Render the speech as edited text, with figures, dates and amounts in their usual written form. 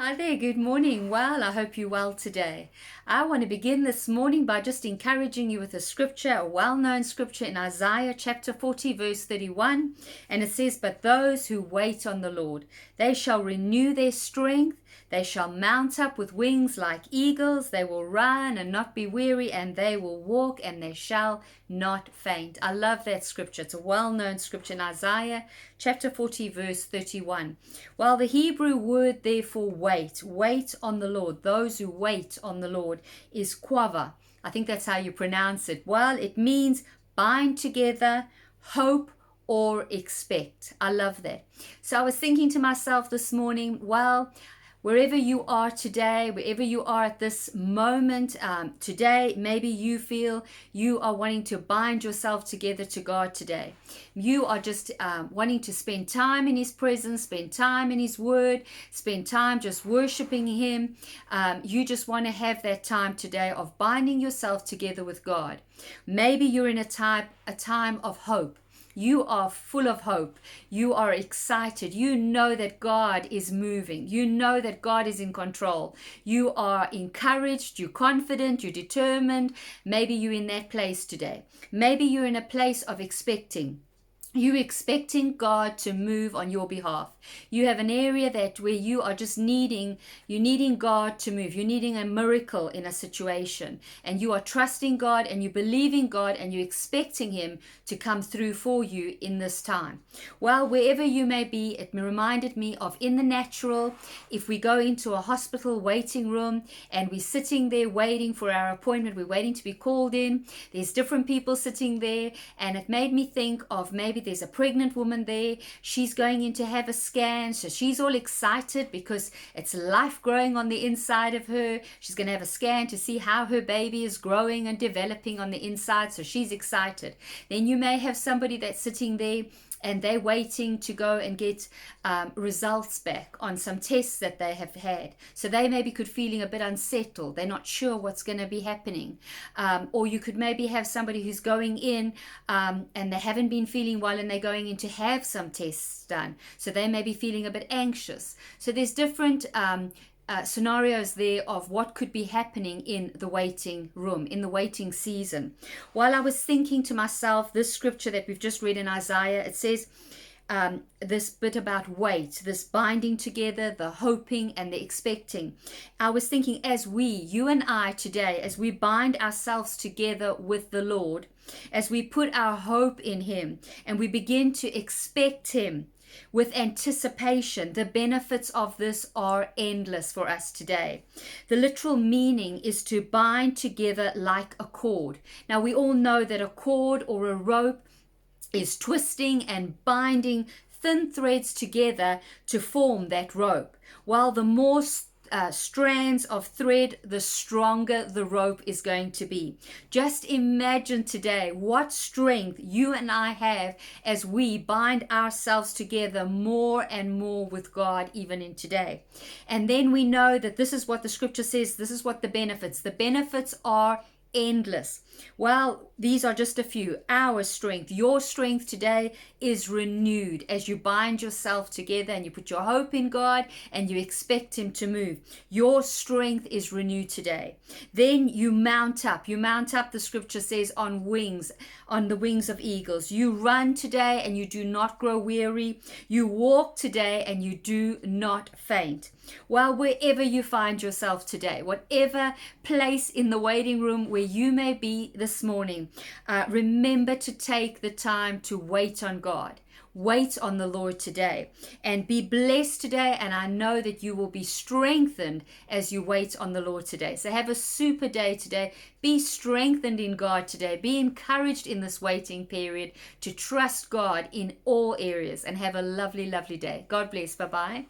Hi there, good morning. Well, I hope you're well today. I want to begin this morning by just encouraging you with a scripture, a well-known scripture in Isaiah chapter 40, verse 31. And it says, "But those who wait on the Lord, they shall renew their strength. They shall mount up with wings like eagles. They will run and not be weary, and they will walk and they shall not faint." I love that scripture. It's a well-known scripture in Isaiah chapter 40, verse 31. Well, the Hebrew word therefore wait on the Lord. Those who wait on the Lord is quava. I think that's how you pronounce it. Well, it means bind together, hope, or expect. I love that. So I was thinking to myself this morning, well, wherever you are today, wherever you are at this moment today, maybe you feel you are wanting to bind yourself together to God today. You are just wanting to spend time in His presence, spend time in His Word, spend time just worshiping Him. You just want to have that time today of binding yourself together with God. Maybe you're in a time of hope. You are full of hope. You are excited. You know that God is moving. You know that God is in control. You are encouraged. You're confident. You're determined. Maybe you're in that place today. Maybe you're in a place of expecting. You're expecting God to move on your behalf. You have an area that where you are just needing God to move. You're needing a miracle in a situation. And you are trusting God and you believe in God and you're expecting Him to come through for you in this time. Well, wherever you may be, it reminded me of in the natural, if we go into a hospital waiting room and we're sitting there waiting for our appointment, we're waiting to be called in, there's different people sitting there, and it made me think of maybe there's a pregnant woman there. She's going in to have a scan. So she's all excited because it's life growing on the inside of her. She's going to have a scan to see how her baby is growing and developing on the inside. So she's excited. Then you may have somebody that's sitting there and they're waiting to go and get results back on some tests that they have had. So they maybe could feeling a bit unsettled. They're not sure what's going to be happening. Or you could maybe have somebody who's going in and they haven't been feeling well and they're going in to have some tests done. So they may be feeling a bit anxious. So there's different scenarios there of what could be happening in the waiting room, in the waiting season. While I was thinking to myself, this scripture that we've just read in Isaiah, it says this bit about wait, this binding together, the hoping and the expecting. I was thinking as you and I today, as we bind ourselves together with the Lord, as we put our hope in Him and we begin to expect Him with anticipation, the benefits of this are endless for us today. The literal meaning is to bind together like a cord. Now, we all know that a cord or a rope is twisting and binding thin threads together to form that rope. While the more strands of thread, the stronger the rope is going to be. Just imagine today what strength you and I have as we bind ourselves together more and more with God even in today. And then we know that this is what the scripture says, this is what the benefits are endless. Well, these are just a few. Our strength, your strength today is renewed as you bind yourself together and you put your hope in God and you expect Him to move. Your strength is renewed today. Then you mount up. The scripture says, on the wings of eagles. You run today and you do not grow weary. You walk today and you do not faint. Well, wherever you find yourself today, whatever place in the waiting room where you may be this morning, remember to take the time to wait on God. Wait on the Lord today and be blessed today. And I know that you will be strengthened as you wait on the Lord today. So have a super day today. Be strengthened in God today. Be encouraged in this waiting period to trust God in all areas and have a lovely, lovely day. God bless. Bye-bye.